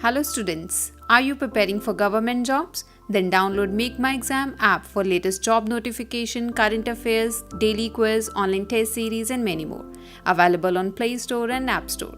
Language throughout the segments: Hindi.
Hello students, are you preparing for government jobs? Then download Make My Exam app for latest job notification, current affairs, daily quiz, online test series and many more. Available on Play Store and App Store.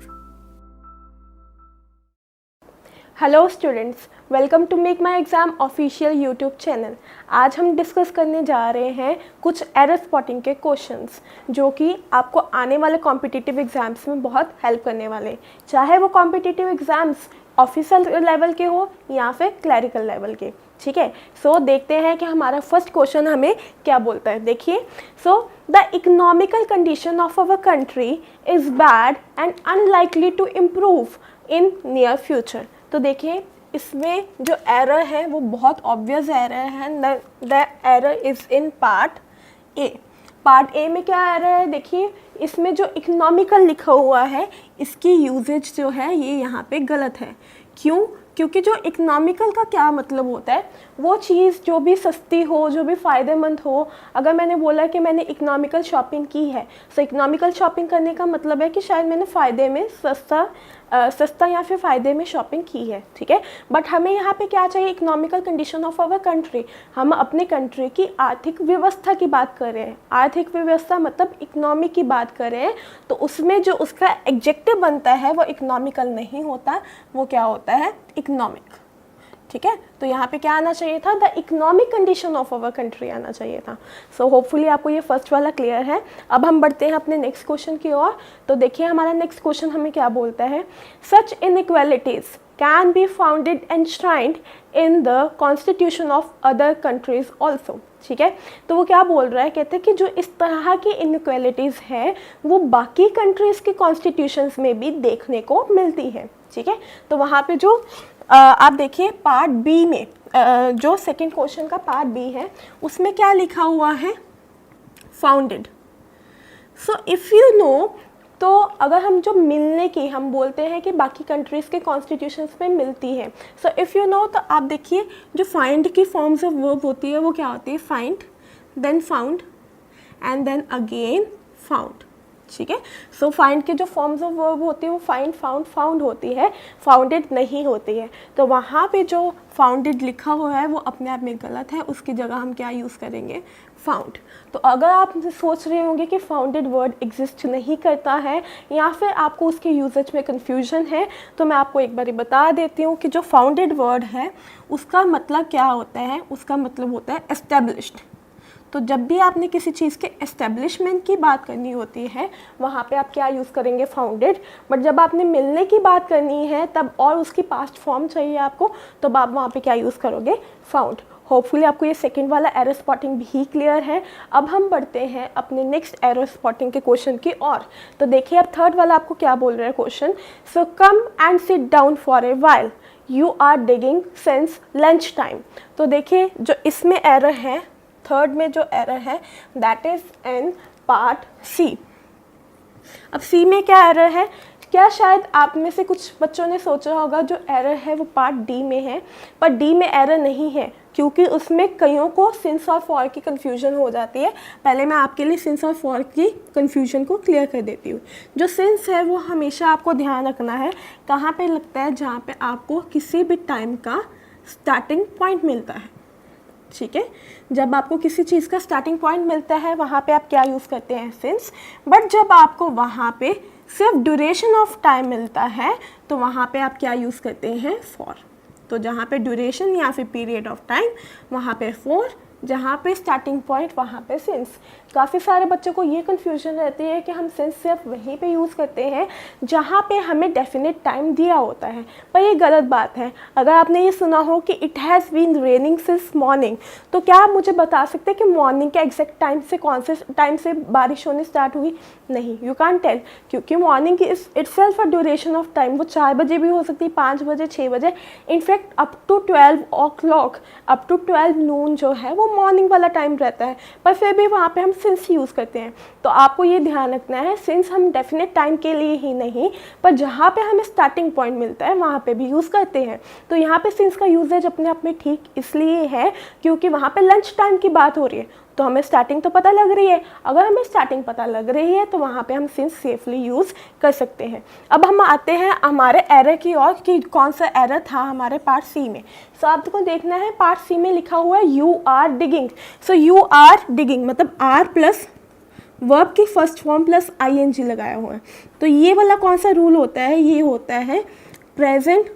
Hello students, welcome to Make My Exam official YouTube channel. आज हम डिस्कस करने जा रहे हैं कुछ एरर स्पॉटिंग के क्वेश्चंस जो कि आपको आने वाले कॉम्पिटिटिव एग्ज़ाम्स में बहुत हेल्प करने वाले, चाहे वो कॉम्पिटिटिव एग्ज़ाम्स ऑफिशियल लेवल के हो या फिर क्लरिकल लेवल के। ठीक है, सो देखते हैं कि हमारा फर्स्ट क्वेश्चन हमें क्या बोलता है। देखिए, so the economical condition of our country is bad and unlikely to improve in near future. तो देखिए, इसमें जो एरर है वो बहुत ऑब्वियस एरर है। The error is in part A. Part A में क्या एरर है? देखिए, इसमें जो इकोनॉमिकल लिखा हुआ है इसकी यूजेज जो है ये यहाँ पे गलत है। क्यों? क्योंकि जो इकोनॉमिकल का क्या मतलब होता है, वो चीज़ जो भी सस्ती हो, जो भी फ़ायदेमंद हो। अगर मैंने बोला कि मैंने इकोनॉमिकल शॉपिंग की है, तो इकोनॉमिकल शॉपिंग करने का मतलब है कि शायद मैंने फ़ायदे में सस्ता या फिर फ़ायदे में शॉपिंग की है। ठीक है, बट हमें यहाँ पे क्या चाहिए? Economical condition of our country. हम अपने कंट्री की आर्थिक व्यवस्था की बात कर रहे हैं। आर्थिक व्यवस्था मतलब इकोनॉमी की बात कर रहे हैं, तो उसमें जो उसका एग्जेक्टिव बनता है वो इकोनॉमिकल नहीं होता, वो क्या होता है? इकोनॉमिक। ठीक है, तो यहाँ पे क्या आना चाहिए था? The economic condition of our country आना चाहिए था। सो होपफुली आपको ये फर्स्ट वाला क्लियर है। अब हम बढ़ते हैं अपने नेक्स्ट क्वेश्चन की ओर। तो देखिए, हमारा नेक्स्ट क्वेश्चन हमें क्या बोलता है? Such inequalities can be founded enshrined in the constitution of other countries also. ठीक है, तो वो क्या बोल रहा है? कहते हैं कि जो इस तरह की इनइक्वालिटीज़ है वो बाकी कंट्रीज़ के कॉन्स्टिट्यूशंस में भी देखने को मिलती है। ठीक है, तो वहाँ पे जो आप देखिए पार्ट बी में जो सेकंड क्वेश्चन का पार्ट बी है उसमें क्या लिखा हुआ है? Founded. So if you know, तो अगर हम जो मिलने की हम बोलते हैं कि बाकी कंट्रीज़ के कॉन्स्टिट्यूशंस में मिलती है। सो इफ़ यू नो, तो आप देखिए जो फाइंड की फॉर्म्स ऑफ वर्ब होती है वो क्या होती है? Find, then found and then again found. ठीक है, सो फाइंड के जो फॉर्म्स ऑफ वर्ब होती है वो फाइंड, फाउंड, फाउंड होती है, फाउंडेड नहीं होती है। तो वहाँ पे जो फाउंडेड लिखा हुआ है वो अपने आप में गलत है, उसकी जगह हम क्या यूज़ करेंगे? फाउंड। तो अगर आप सोच रहे होंगे कि फाउंडेड वर्ड एग्जिस्ट नहीं करता है या फिर आपको उसके यूजेज में कन्फ्यूजन है, तो मैं आपको एक बार बता देती हूँ कि जो फाउंडेड वर्ड है उसका मतलब क्या होता है? उसका मतलब होता है एस्टेब्लिश्ड। तो जब भी आपने किसी चीज़ के एस्टेब्लिशमेंट की बात करनी होती है वहाँ पे आप क्या यूज़ करेंगे? फाउंडेड। बट जब आपने मिलने की बात करनी है तब और उसकी पास्ट फॉर्म चाहिए आपको, तो आप वहाँ पे क्या यूज़ करोगे? फाउंड। होपफुली आपको ये सेकंड वाला एरर स्पॉटिंग भी क्लियर है। अब हम बढ़ते हैं अपने नेक्स्ट एरर स्पॉटिंग के क्वेश्चन की ओर। तो देखिए, अब थर्ड वाला आपको क्या बोल रहा है question? So come and sit down for a while, you are digging since lunch time. तो देखिए, जो इसमें एरर है, थर्ड में जो एरर है that is in part C. अब सी में क्या एरर है? क्या शायद आप में से कुछ बच्चों ने सोचा होगा जो एरर है वो पार्ट डी में है, पर डी में एरर नहीं है क्योंकि उसमें कईयों को सिंस और फॉर की कन्फ्यूजन हो जाती है। पहले मैं आपके लिए सिंस और फॉर की कन्फ्यूजन को क्लियर कर देती हूँ। जो सिंस है वो हमेशा आपको ध्यान रखना है कहाँ पे लगता है? जहाँ पे आपको किसी भी टाइम का स्टार्टिंग पॉइंट मिलता है। ठीक है, जब आपको किसी चीज़ का स्टार्टिंग पॉइंट मिलता है वहाँ पे आप क्या यूज़ करते हैं? सिंस। बट जब आपको वहाँ पे सिर्फ ड्यूरेशन ऑफ टाइम मिलता है तो वहाँ पे आप क्या यूज़ करते हैं? फॉर। तो जहाँ पे ड्यूरेशन या फिर पीरियड ऑफ टाइम वहाँ पे फॉर, जहाँ पे स्टार्टिंग पॉइंट वहाँ पे सिंस। काफ़ी सारे बच्चों को ये कन्फ्यूजन रहती है कि हम सिंस सिर्फ वहीं पे यूज़ करते हैं जहाँ पे हमें डेफिनेट टाइम दिया होता है, पर ये गलत बात है। अगर आपने ये सुना हो कि it has been raining since morning, तो क्या आप मुझे बता सकते हैं कि मॉर्निंग के एग्जैक्ट टाइम से कौन से टाइम से बारिश होनी स्टार्ट हुई? नहीं, यू कैन टेल, क्योंकि मॉर्निंग की itself a duration of time वो 4 बजे भी हो सकती है, 5 बजे, 6 बजे, in fact up to 12 o'clock, up to 12 noon जो है वो मॉर्निंग वाला टाइम रहता है, पर फिर भी वहाँ पे हम सिंस यूज़ करते हैं। तो आपको ये ध्यान रखना है, सिंस हम डेफिनेट टाइम के लिए ही नहीं पर जहाँ पे हमें स्टार्टिंग पॉइंट मिलता है वहाँ पे भी यूज़ करते हैं। तो यहाँ पे सिंस का यूजेज अपने आप में ठीक इसलिए है क्योंकि वहाँ पे लंच टाइम की बात हो रही है, तो हमें स्टार्टिंग तो पता लग रही है। अगर हमें स्टार्टिंग पता लग रही है तो वहाँ पे हम सिंस सेफली यूज़ कर सकते हैं। अब हम आते हैं हमारे एरर की ओर कि कौन सा एरर था हमारे पार्ट सी में। सो आपको देखना है पार्ट सी में लिखा हुआ है you are digging. So you are digging मतलब आर प्लस वर्ब की फर्स्ट फॉर्म प्लस आईएनजी लगाया हुआ है। तो ये वाला कौन सा रूल होता है, ये होता है प्रेजेंट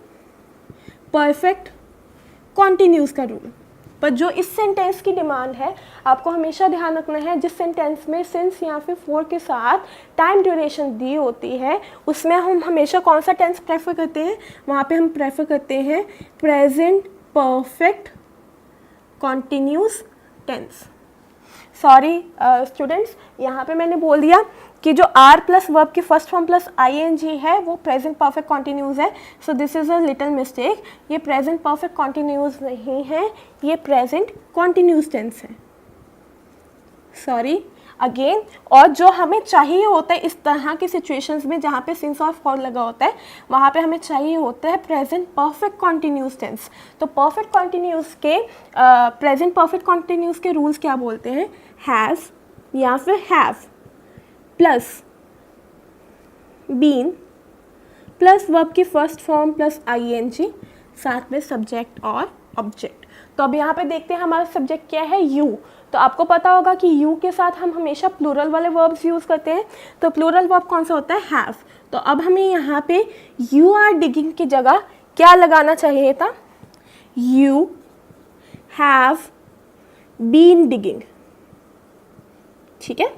परफेक्ट कॉन्टिन्यूस का रूल। पर जो इस सेंटेंस की डिमांड है, आपको हमेशा ध्यान रखना है जिस सेंटेंस में सिंस या फिर फॉर के साथ टाइम ड्यूरेशन दी होती है उसमें हम हमेशा कौन सा टेंस प्रेफर करते हैं, वहाँ पे हम प्रेफर करते हैं present perfect continuous tense. Sorry students, यहाँ पे मैंने बोल दिया कि जो आर प्लस वर्ब की फर्स्ट फॉर्म प्लस आईएनजी है वो प्रेजेंट परफेक्ट कॉन्टिन्यूस है। So this is a little mistake, ये प्रेजेंट परफेक्ट कॉन्टिन्यूस नहीं है, ये प्रेजेंट कॉन्टिन्यूस टेंस है। सॉरी अगेन, और जो हमें चाहिए होता है इस तरह की सिचुएशंस में जहाँ पे सिंस और फॉर लगा होता है वहाँ पे हमें चाहिए होता है प्रेजेंट परफेक्ट कॉन्टिन्यूस टेंस। तो परफेक्ट कॉन्टिन्यूस के प्रेजेंट परफेक्ट कॉन्टिन्यूस के रूल्स क्या बोलते हैं, हैज़ या फिर have plus been plus verb की फर्स्ट फॉर्म प्लस आईएनजी साथ में सब्जेक्ट और ऑब्जेक्ट। तो अब यहाँ पे देखते हैं हमारा सब्जेक्ट क्या है, यू। तो आपको पता होगा कि यू के साथ हम हमेशा प्लूरल वाले वर्ब्स यूज़ करते हैं। तो प्लूरल वर्ब कौन सा होता है, हैव। तो अब हमें यहाँ पे यू आर डिगिंग की जगह क्या लगाना चाहिए था, यू हैव बीन डिगिंग। ठीक है,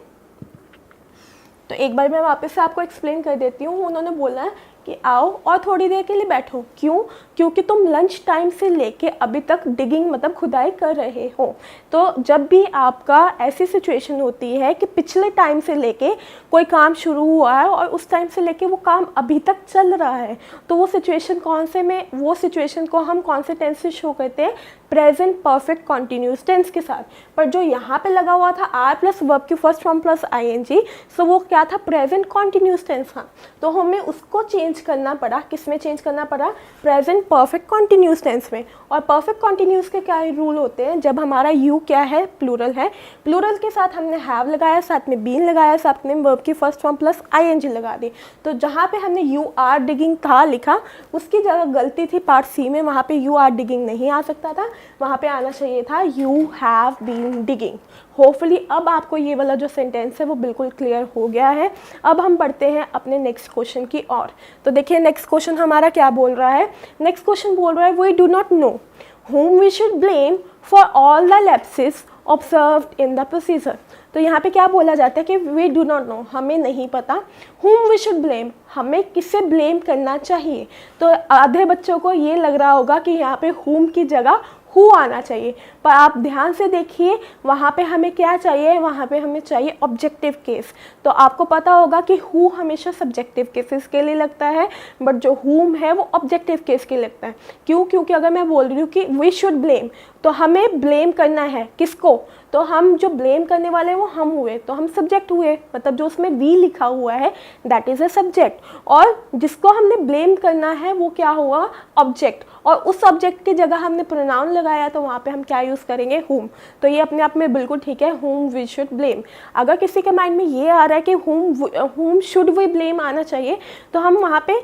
तो एक बार मैं वापस से आपको एक्सप्लेन कर देती हूँ। उन्होंने बोला है कि आओ और थोड़ी देर के लिए बैठो। क्यों? क्योंकि तुम लंच टाइम से लेके अभी तक डिगिंग मतलब खुदाई कर रहे हो। तो जब भी आपका ऐसी सिचुएशन होती है कि पिछले टाइम से लेके कोई काम शुरू हुआ है और उस टाइम से लेके वो काम अभी तक चल रहा है, तो वो सिचुएशन कौन से में, वो सिचुएशन को हम कौन से टेंस से शो करते हैं, प्रेजेंट परफेक्ट कॉन्टिन्यूस टेंस के साथ। पर जो यहाँ पे लगा हुआ था आर प्लस वर्ब की फर्स्ट फॉर्म प्लस आईएनजी, सो वो क्या था, प्रेजेंट कॉन्टिन्यूस टेंस था। तो हमें उसको चेंज करना पड़ा, किस में चेंज करना पड़ा, प्रेजेंट परफेक्ट कॉन्टिन्यूस टेंस में। और परफेक्ट कॉन्टिन्यूस के क्या रूल होते हैं, जब हमारा यू क्या है, प्लूरल है, प्लूरल के साथ हमने हैव लगाया, साथ में बीन लगाया, साथ में वर्ब की फर्स्ट फॉर्म प्लस आईएनजी लगा दी। तो जहाँ पे हमने यू आर डिगिंग था लिखा, उसकी जगह गलती थी पार्ट सी में, वहाँ पे यू आर डिगिंग नहीं आ सकता था, वहाँ पे आना चाहिए था you have been digging. Hopefully अब आपको ये वाला जो सेंटेंस है वो बिल्कुल क्लियर हो गया है। अब हम बढ़ते हैं अपने नेक्स्ट क्वेश्चन की ओर। तो देखिए नेक्स्ट क्वेश्चन हमारा क्या बोल रहा है, नेक्स्ट क्वेश्चन बोल रहा है we do not know whom we should blame for all the lapses observed in the procedure। तो यहाँ पे क्या बोला जाता है कि we do not know, हमें नहीं पता, whom we should blame, हमें किसे ब्लेम करना चाहिए। तो आधे बच्चों को ये लग रहा होगा कि यहाँ पे whom की जगह हु आना चाहिए, पर आप ध्यान से देखिए वहाँ पे हमें क्या चाहिए, वहाँ पे हमें चाहिए ऑब्जेक्टिव केस। तो आपको पता होगा कि हु हमेशा सब्जेक्टिव केसेस के लिए लगता है, बट जो हुम है वो ऑब्जेक्टिव केस के लिए लगता है। क्यों? क्योंकि अगर मैं बोल रही हूँ कि वी शुड ब्लेम, तो हमें ब्लेम करना है किसको, तो हम जो ब्लेम करने वाले हैं वो हम हुए, तो हम सब्जेक्ट हुए, मतलब जो उसमें वी लिखा हुआ है दैट इज़ अ सब्जेक्ट, और जिसको हमने ब्लेम करना है वो क्या हुआ, ऑब्जेक्ट। और उस ऑब्जेक्ट की जगह हमने प्रोनाउन लगाया तो वहाँ पे हम क्या यूज़ करेंगे, हुम। तो ये अपने आप में बिल्कुल ठीक है, हुम वी शुड ब्लेम। अगर किसी के माइंड में ये आ रहा है कि हुम शुड वी ब्लेम आना चाहिए, तो हम वहाँ पे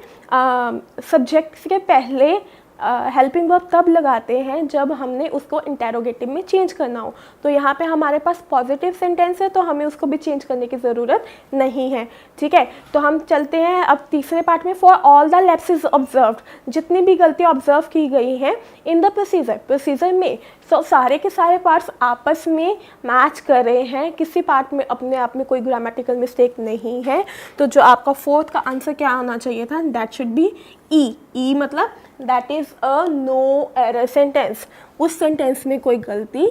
सब्जेक्ट के पहले हेल्पिंग वर्ब तब लगाते हैं जब हमने उसको इंटेरोगेटिव में चेंज करना हो। तो यहाँ पे हमारे पास पॉजिटिव सेंटेंस है तो हमें उसको भी चेंज करने की ज़रूरत नहीं है। ठीक है, तो हम चलते हैं अब तीसरे पार्ट में। For all the lapses observed, जितनी भी गलतियाँ ऑब्जर्व की गई हैं इन द प्रोसीजर में, सो सारे के सारे पार्ट्स आपस में मैच कर रहे हैं, किसी पार्ट में अपने आप में कोई ग्रामेटिकल मिस्टेक नहीं है। तो जो आपका फोर्थ का आंसर क्या आना चाहिए था, दैट शुड बी ई मतलब that is a no error sentence, उस सेंटेंस में कोई गलती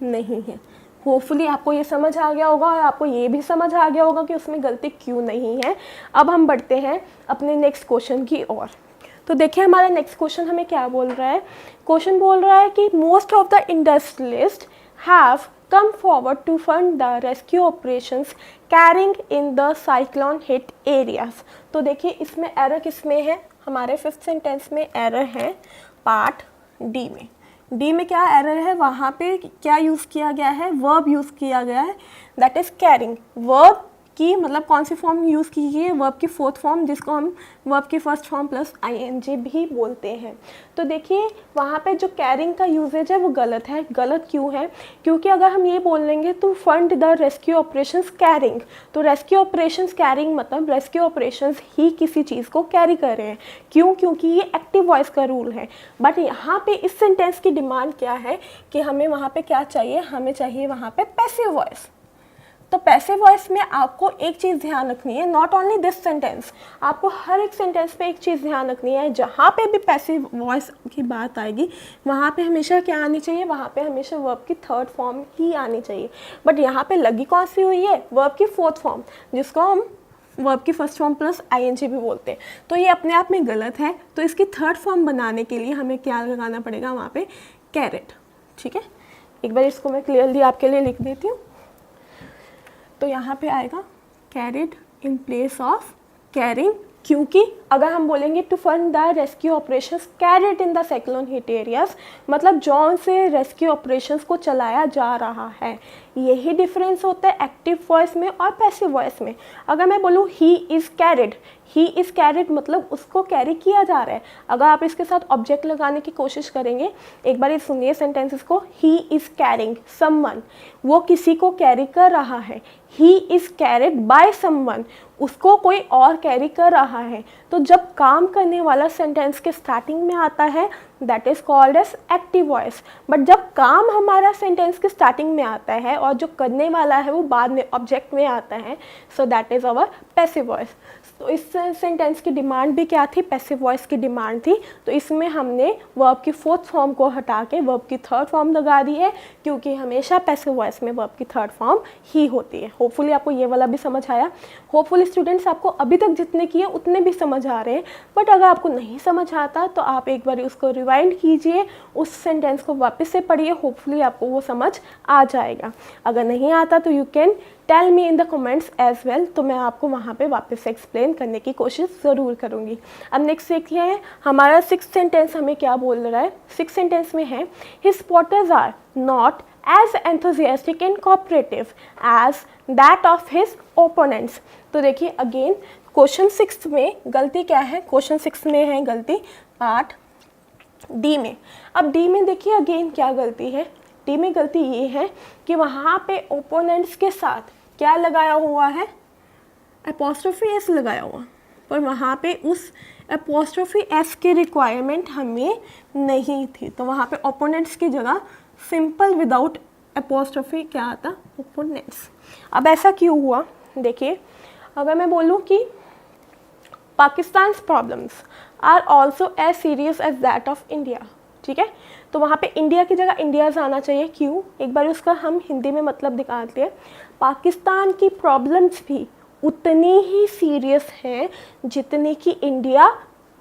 नहीं है। होपफुली आपको ये समझ आ गया होगा और आपको ये भी समझ आ गया होगा कि उसमें गलती क्यों नहीं है। अब हम बढ़ते हैं अपने नेक्स्ट क्वेश्चन की ओर। तो देखिए हमारा नेक्स्ट क्वेश्चन हमें क्या बोल रहा है, क्वेश्चन बोल रहा है कि most of the industrialist have come forward to fund the rescue operations carrying in the cyclone hit areas। तो देखिए इसमें एरर किस में है, हमारे फिफ्थ सेंटेंस में एरर है पार्ट डी में। डी में क्या एरर है, वहाँ पे क्या यूज़ किया गया है, वर्ब यूज़ किया गया है, दैट इज़ कैरिंग। वर्ब की मतलब कौन सी फॉर्म यूज़ की गई है, वर्ब की फोर्थ फॉर्म, जिसको हम वर्ब की फर्स्ट फॉर्म प्लस आईएनजी भी बोलते हैं। तो देखिए वहाँ पे जो कैरिंग का यूजेज है वो गलत है। गलत क्यों है? क्योंकि अगर हम ये बोल लेंगे to fund the rescue operations carrying, तो रेस्क्यू ऑपरेशंस कैरिंग मतलब रेस्क्यू ऑपरेशंस ही किसी चीज़ को कैरी कर रहे हैं। क्यों? क्योंकि ये एक्टिव वॉइस का रूल है। बट यहाँ पे इस सेंटेंस की डिमांड क्या है कि हमें वहाँ पे क्या चाहिए, हमें चाहिए वहाँ पे पैसिव वॉइस। तो पैसिव वॉइस में आपको एक चीज़ ध्यान रखनी है, नॉट ओनली दिस सेंटेंस, आपको हर एक सेंटेंस पे एक चीज़ ध्यान रखनी है, जहाँ पे भी पैसिव वॉइस की बात आएगी वहाँ पे हमेशा क्या आनी चाहिए, वहाँ पे हमेशा वर्ब की थर्ड फॉर्म ही आनी चाहिए। बट यहाँ पे लगी कौन सी हुई है, वर्ब की फोर्थ फॉर्म, जिसको हम वर्ब की फर्स्ट फॉर्म प्लस आईएनजी भी बोलते हैं। तो ये अपने आप में गलत है। तो इसकी थर्ड फॉर्म बनाने के लिए हमें क्या लगाना पड़ेगा, वहाँ पे कैरेट। ठीक है, एक बार इसको मैं क्लियरली आपके लिए लिख देती हूँ। तो यहाँ पे आएगा carried in place of carrying, क्योंकि अगर हम बोलेंगे to fund the rescue operations carried in the cyclone hit areas, मतलब जौन से रेस्क्यू ऑपरेशंस को चलाया जा रहा है। यही डिफरेंस होता है एक्टिव वॉइस में और पैसिव वॉइस में। अगर मैं बोलूँ he is carried, he is carried मतलब उसको कैरी किया जा रहा है। अगर आप इसके साथ ऑब्जेक्ट लगाने की कोशिश करेंगे, एक बार ये सुनिए सेंटेंसेस को, ही इज़ कैरिंग समवन, वो किसी को कैरी कर रहा है। He is carried by someone, उसको कोई और कैरी कर रहा है। तो जब काम करने वाला सेंटेंस के स्टार्टिंग में आता है that is called as active voice. But जब काम हमारा सेंटेंस के स्टार्टिंग में आता है और जो करने वाला है वो बाद में ऑब्जेक्ट में आता है, so that is our passive voice. तो इस सेंटेंस की डिमांड भी क्या थी, पैसिव वॉइस की डिमांड थी। तो इसमें हमने वर्ब की फोर्थ फॉर्म को हटा के वर्ब की थर्ड फॉर्म लगा दी है, क्योंकि हमेशा पैसिव वॉइस में वर्ब की थर्ड फॉर्म ही होती है। होपफुली आपको ये वाला भी समझ आया। होपफुली स्टूडेंट्स आपको अभी तक जितने किए उतने भी समझ आ रहे हैं। बट अगर आपको नहीं समझ आता तो आप एक बार उसको रिवाइंड कीजिए, उस सेंटेंस को वापस से पढ़िए, होपफुली आपको वो समझ आ जाएगा। अगर नहीं आता तो you can tell me in the comments as well, तो मैं आपको वहाँ पे वापस से एक्सप्लेन करने की कोशिश ज़रूर करूँगी। अब नेक्स्ट देखिए हैं हमारा सिक्स सेंटेंस हमें क्या बोल रहा है। सिक्स सेंटेंस में है his supporters are not as enthusiastic and cooperative as that of his opponents। तो देखिए अगेन क्वेश्चन 6 में गलती क्या है, क्वेश्चन 6 में है गलती पार्ट डी में। अब डी में देखिए अगेन क्या गलती है, डी में गलती ये है कि वहाँ पे ओपोनेंट्स के साथ क्या लगाया हुआ है, एपोस्ट्रोफी एस लगाया हुआ, पर वहाँ पे उस एपोस्ट्रोफी एस की रिक्वायरमेंट हमें नहीं थी। तो वहाँ पे ओपोनेंट्स की जगह सिंपल विदाउट एपोस्ट्रोफी क्या आता, ओपोनेंट्स। अब ऐसा क्यों हुआ, देखिए अगर मैं बोलूँ कि Pakistan problems are also as serious as that of India, ठीक है, तो वहाँ पे इंडिया की जगह इंडियाज़ आना चाहिए। क्यों, एक बार उसका हम हिंदी में मतलब दिखाते हैं। पाकिस्तान की प्रॉब्लम्स भी उतनी ही सीरियस हैं जितनी कि इंडिया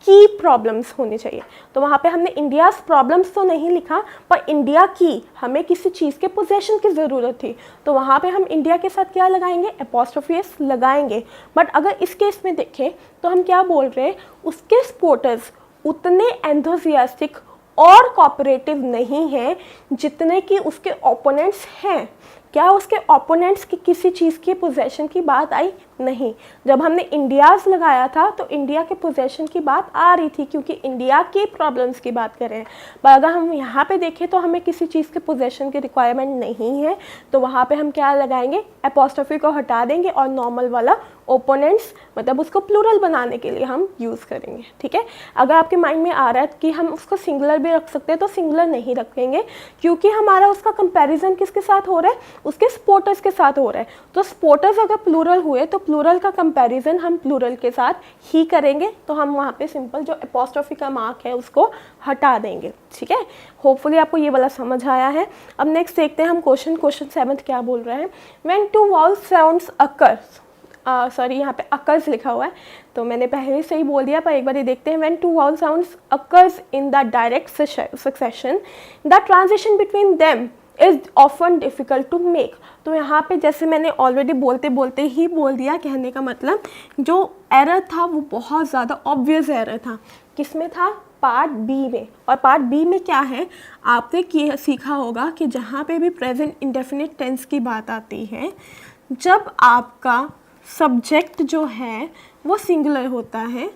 की प्रॉब्लम्स होनी चाहिए। तो वहाँ पे हमने इंडियाज़ प्रॉब्लम्स तो नहीं लिखा, पर इंडिया की, हमें किसी चीज़ के पोजेशन की ज़रूरत थी, तो वहाँ पे हम इंडिया के साथ क्या लगाएंगे, एपोस्ट्रोफी एस लगाएंगे। बट अगर इस केस में देखें तो हम क्या बोल रहे हैं, उसके सपोर्टर्स उतने एंथुसियास्टिक और कोऑपरेटिव नहीं हैं जितने कि उसके ओपोनेंट्स हैं। क्या उसके ओपोनेंट्स की किसी चीज़ की पोजेशन की बात आई, नहीं। जब हमने इंडियाज़ लगाया था तो इंडिया के पोजेशन की बात आ रही थी, क्योंकि इंडिया की प्रॉब्लम्स की बात कर रहे हैं। पर अगर हम यहाँ पे देखें तो हमें किसी चीज़ के पोजेशन की रिक्वायरमेंट नहीं है, तो वहाँ पे हम क्या लगाएंगे, एपोस्ट्रोफी को हटा देंगे और नॉर्मल वाला ओपोनेंट्स मतलब उसको प्लूरल बनाने के लिए हम यूज़ करेंगे। ठीक है, अगर आपके माइंड में आ रहा है कि हम उसको सिंगुलर भी रख सकते हैं तो सिंगुलर नहीं रखेंगे, क्योंकि हमारा उसका कंपैरिजन किसके साथ हो रहा है, उसके सपोर्टर्स के साथ हो रहा है। तो सपोर्टर्स अगर प्लूरल हुए तो प्लूरल का कंपैरिजन हम प्लूरल के साथ ही करेंगे, तो हम वहाँ पे सिंपल जो एपोस्ट्रोफी का मार्क है उसको हटा देंगे। ठीक है, होपफुली आपको ये वाला समझ आया है। अब नेक्स्ट देखते हैं हम क्वेश्चन 7 क्या बोल रहे हैं। When two vowel sounds occurs, sorry यहाँ पे अकर्स लिखा हुआ है तो मैंने पहले से ही बोल दिया, पर एक बार ये देखते हैं। When two vowel sounds occurs in the direct succession the transition between them is often difficult to make. तो यहाँ पे जैसे मैंने ऑलरेडी बोलते बोलते ही बोल दिया, कहने का मतलब जो एरर था वो बहुत ज़्यादा ऑब्वियस एरर था। किस में था, पार्ट बी में। और पार्ट बी में क्या है, आपने सीखा होगा कि जहाँ पे भी प्रेजेंट इंडेफिनिट टेंस की बात आती है, जब आपका सब्जेक्ट जो है वो सिंगुलर होता है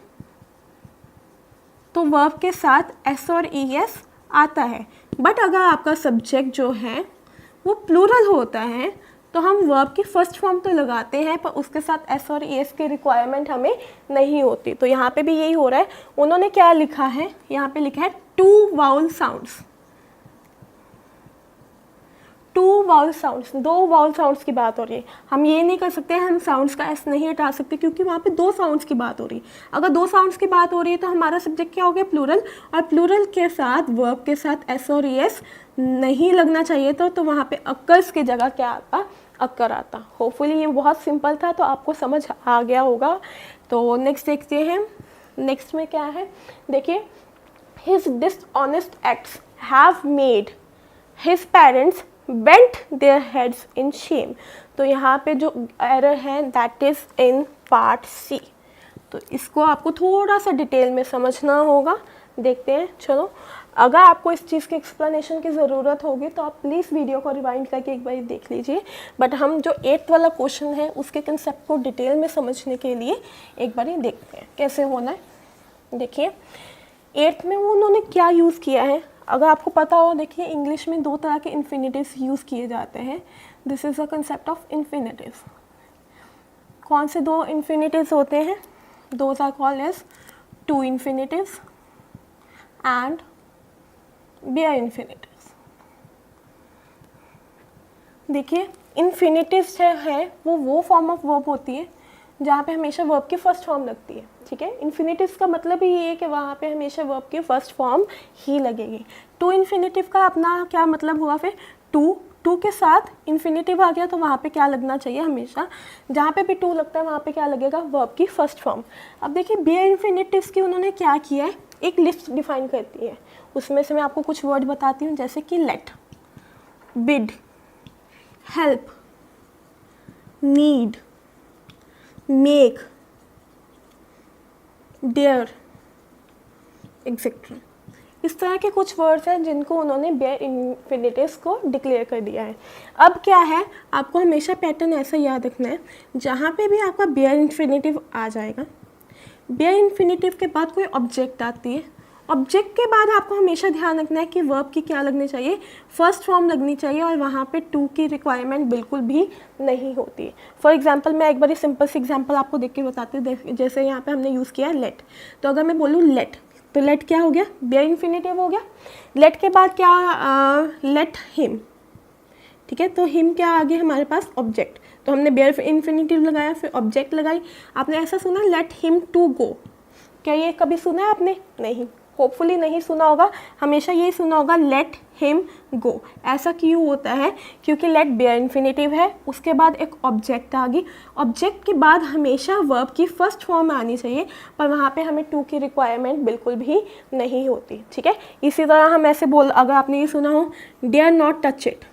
तो वर्ब के साथ एस और ई एस आता है। बट अगर आपका सब्जेक्ट जो है वो प्लूरल होता है तो हम वर्ब की फर्स्ट फॉर्म तो लगाते हैं पर उसके साथ एस और ई एस की रिक्वायरमेंट हमें नहीं होती। तो यहाँ पे भी यही हो रहा है। उन्होंने क्या लिखा है, यहाँ पे लिखा है 2 vowel sounds, 2 vowel sounds, 2 vowel sounds की बात हो रही है। हम ये नहीं कर सकते, हम साउंड्स का एस नहीं हटा सकते क्योंकि वहाँ पे 2 साउंड्स की बात हो रही है। अगर 2 साउंड्स की बात हो रही है तो हमारा सब्जेक्ट क्या हो गया, प्लूरल, और प्लूरल के साथ वर्ब के साथ एस और ई एस नहीं लगना चाहिए तो वहाँ पे अक्कर्स की जगह क्या आता, अक्कर आता। होपफुली ये बहुत सिंपल था तो आपको समझ आ गया होगा। तो नेक्स्ट देखते हैं, नेक्स्ट में क्या है, देखिए, his dishonest acts have made his parents bent their heads in shame। तो यहाँ पे जो एरर है that is in part C. तो इसको आपको थोड़ा सा डिटेल में समझना होगा। देखते हैं, चलो। अगर आपको इस चीज़ के एक्सप्लेनेशन की ज़रूरत होगी तो आप प्लीज़ वीडियो को रिवाइंड करके एक बार देख लीजिए। बट हम जो 8th वाला क्वेश्चन है उसके कंसेप्ट को डिटेल में समझने के लिए एक बार देखते हैं कैसे होना है। देखिए 8th में वो उन्होंने क्या यूज़ किया है, अगर आपको पता हो, देखिए इंग्लिश में 2 तरह के इन्फिनेटिव्स यूज़ किए जाते हैं। This is a concept of infinitive. कौन से 2 इन्फिनेटिव्स होते हैं, those are called as to infinitives and bare infinitives. देखिए इन्फिनेटिव्स जो है वो फॉर्म ऑफ वर्ब होती है जहाँ पे हमेशा वर्ब की फर्स्ट फॉर्म लगती है। ठीक है, इन्फिनेटिव्स का मतलब ही ये है कि वहाँ पे हमेशा वर्ब की फर्स्ट फॉर्म ही लगेगी। टू इन्फिनेटिव का अपना क्या मतलब हुआ, फिर टू के साथ इन्फिनेटिव आ गया तो वहाँ पे क्या लगना चाहिए, हमेशा जहाँ पे भी टू लगता है वहाँ पे क्या लगेगा, वर्ब की फर्स्ट फॉर्म। अब देखिए बेयर इन्फिनेटिव्स की उन्होंने क्या किया है, एक लिस्ट डिफाइन करती है। उसमें से मैं आपको कुछ वर्ड बताती हूँ, जैसे कि let, bid, help, need, make, dare, etcetera. इस तरह के कुछ वर्ड्स हैं जिनको उन्होंने बेयर इन्फिनेटिव्स को डिक्लेयर कर दिया है। अब क्या है, आपको हमेशा पैटर्न ऐसा याद रखना है, जहाँ पे भी आपका बेयर इन्फिनेटिव आ जाएगा, बेयर इन्फिनेटिव के बाद कोई ऑब्जेक्ट आती है, ऑब्जेक्ट के बाद आपको हमेशा ध्यान रखना है कि वर्ब की क्या लगनी चाहिए, फर्स्ट फॉर्म लगनी चाहिए, और वहाँ पे टू की रिक्वायरमेंट बिल्कुल भी नहीं होती। फॉर एग्जांपल मैं एक बार सिंपल सी एग्जांपल आपको देख के बताती हूँ। जैसे यहाँ पे हमने यूज़ किया लेट, तो अगर मैं बोलूँ लेट, तो लेट क्या हो गया, बेयर इन्फिनेटिव हो गया। लेट के बाद क्या, लेट हिम, ठीक है, तो हिम क्या आ गया हमारे पास, ऑब्जेक्ट, तो हमने बेयर इन्फिनेटिव लगाया, फिर ऑब्जेक्ट लगाई। आपने ऐसा सुना लेट हिम टू गो, क्या ये कभी सुना है आपने, नहीं, होपफुली नहीं सुना होगा, हमेशा ये सुना होगा लेट हिम गो। ऐसा क्यों होता है, क्योंकि लेट बेयर इन्फिनेटिव है, उसके बाद एक ऑब्जेक्ट आ गई, ऑब्जेक्ट के बाद हमेशा वर्ब की फर्स्ट फॉर्म आनी चाहिए, पर वहाँ पे हमें टू की रिक्वायरमेंट बिल्कुल भी नहीं होती। ठीक है, इसी तरह हम ऐसे बोल, अगर आपने ये सुना हो dare not touch it,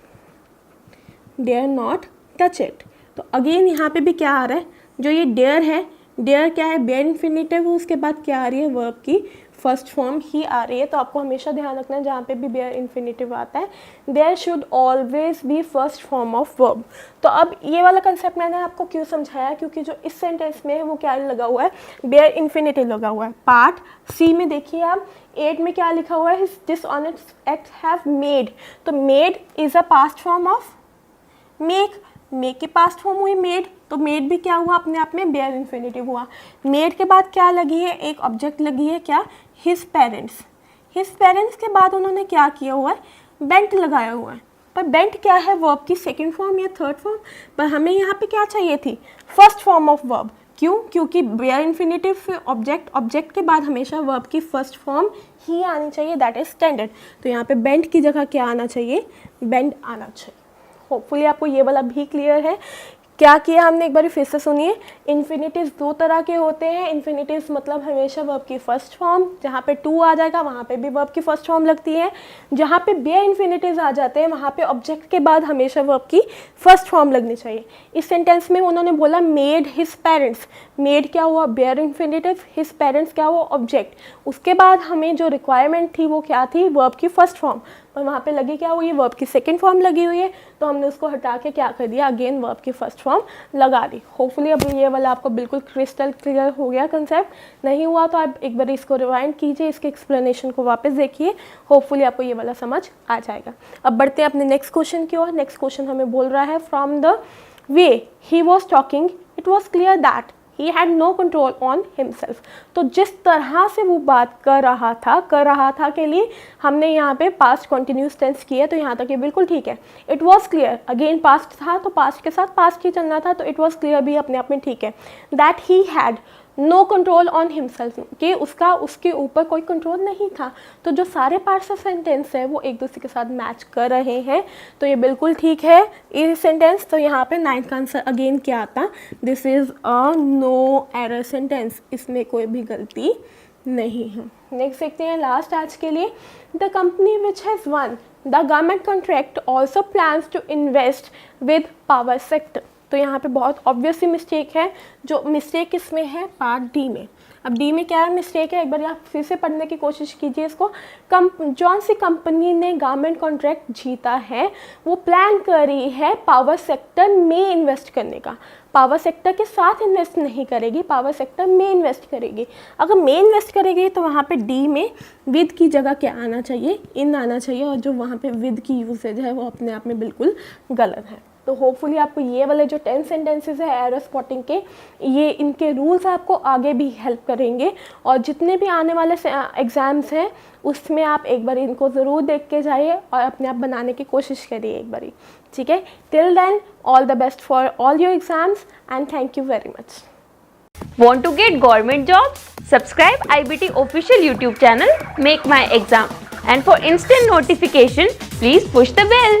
dare not touch it, तो अगेन यहाँ पे भी क्या आ रहा है, जो ये डेयर है, डेयर क्या है, बेयर इन्फिनेटिव, उसके बाद क्या आ रही है, वर्ब की फर्स्ट फॉर्म ही आ रही है। तो आपको हमेशा ध्यान रखना है जहाँ पे भी बेयर इन्फिनेटिव आता है, there should always be first form of verb. तो अब ये वाला कंसेप्ट मैंने आपको क्यों समझाया, क्योंकि जो इस सेंटेंस में है वो क्या लगा हुआ है, बेयर इन्फिनेटिव लगा हुआ है। पार्ट सी में देखिए आप, 8 में क्या लिखा हुआ है, his dishonest act have made, तो made is a past form of make, make की पास्ट फॉर्म हुई मेड, तो मेड भी क्या हुआ, अपने आप में बेयर इन्फिनेटिव हुआ। मेड के बाद क्या लगी है, एक ऑब्जेक्ट लगी है, क्या, हिज पेरेंट्स। हिज पेरेंट्स के बाद उन्होंने क्या किया हुआ है, बेंट लगाया हुआ है, पर बेंट क्या है, वर्ब की सेकंड फॉर्म या थर्ड फॉर्म, पर हमें यहाँ पे क्या चाहिए थी, फर्स्ट फॉर्म ऑफ वर्ब। क्यों, क्योंकि बेयर इन्फिनेटिव फिर ऑब्जेक्ट, ऑब्जेक्ट के बाद हमेशा वर्ब की फर्स्ट फॉर्म ही आनी चाहिए, दैट इज स्टैंडर्ड। तो यहाँ पे बेंट की जगह क्या आना चाहिए, बेंड आना चाहिए। होपफुली आपको ये वाला भी क्लियर है। क्या किया हमने, एक बार फिर से सुनिए। इन्फिनिटिव्स दो तरह के होते हैं। इन्फिनिटिव्स मतलब हमेशा वर्ब की फर्स्ट फॉर्म, जहाँ पे टू आ जाएगा वहाँ पे भी वर्ब की फर्स्ट फॉर्म लगती है। जहाँ पे बे इन्फिनिटिव्स आ जाते हैं वहाँ पे ऑब्जेक्ट के बाद हमेशा वर्ब की फर्स्ट फॉर्म लगनी चाहिए। इस सेंटेंस में उन्होंने बोला मेड हिज पेरेंट्स, मेड क्या हुआ बेयर इन्फिनिटिव, हिज पेरेंट्स क्या हुआ ऑब्जेक्ट। उसके बाद हमें जो रिक्वायरमेंट थी वो क्या थी, वर्ब की फर्स्ट फॉर्म, और वहाँ पे लगी क्या हुई, वर्ब की सेकंड फॉर्म लगी हुई है, तो हमने उसको हटा के क्या कर दिया, अगेन वर्ब की फर्स्ट फॉर्म लगा दी। होपफुली अब ये वाला आपको बिल्कुल क्रिस्टल क्लियर हो गया कंसेप्ट। नहीं हुआ तो आप एक बार इसको रिवाइंड कीजिए, इसके एक्सप्लेनेशन को वापस देखिए, होपफुली आपको ये वाला समझ आ जाएगा। अब बढ़ते हैं अपने नेक्स्ट क्वेश्चन की ओर। नेक्स्ट क्वेश्चन हमें बोल रहा है from the way he was talking it was clear that he had no control on himself। तो जिस तरह से वो बात कर रहा था के लिए हमने यहाँ पे पास्ट कंटिन्यूस टेंस किया, तो यहाँ तक ये बिल्कुल ठीक है। It was clear, again past था तो पास्ट के साथ पास्ट ही चलना था, तो इट वॉज क्लियर भी अपने आप में ठीक है। That he had no control on himself, कि उसके ऊपर कोई कंट्रोल नहीं था। तो जो सारे पार्ट्स ऑफ सेंटेंस है वो एक दूसरे के साथ मैच कर रहे हैं, तो ये बिल्कुल ठीक है ये सेंटेंस। तो यहाँ पे 9th का आंसर अगेन क्या आता, this is a no error sentence, इसमें कोई भी गलती नहीं है। नेक्स्ट देखते हैं लास्ट आज के लिए। The company which has won the government contract also plans to invest with power sector. तो यहाँ पे बहुत ऑब्वियस सी मिस्टेक है, जो मिस्टेक किसमें है, पार्ट डी में। अब डी में क्या मिस्टेक है, एक बार आप फिर से पढ़ने की कोशिश कीजिए इसको। जौन सी कंपनी ने गवर्नमेंट कॉन्ट्रैक्ट जीता है वो प्लान कर रही है पावर सेक्टर में इन्वेस्ट करने का, पावर सेक्टर के साथ इन्वेस्ट नहीं करेगी, पावर सेक्टर में इन्वेस्ट करेगी। अगर में इन्वेस्ट करेगी तो वहाँ पे डी में विद की जगह क्या आना चाहिए, इन आना चाहिए, और जो वहाँ पे विद की यूसेज है वो अपने आप में बिल्कुल गलत है। तो होपफुली आपको ये वाले जो 10 सेंटेंसेस है एरर स्पॉटिंग के, ये इनके रूल्स आपको आगे भी हेल्प करेंगे, और जितने भी आने वाले एग्ज़ाम्स हैं उसमें आप एक बार इनको ज़रूर देख के जाइए और अपने आप बनाने की कोशिश करिए एक बारी, ठीक है। Till then all the best for all your exams and thank you very much. Want to get government jobs? Subscribe IBT official YouTube channel Make My Exam, and for instant notification please push the bell.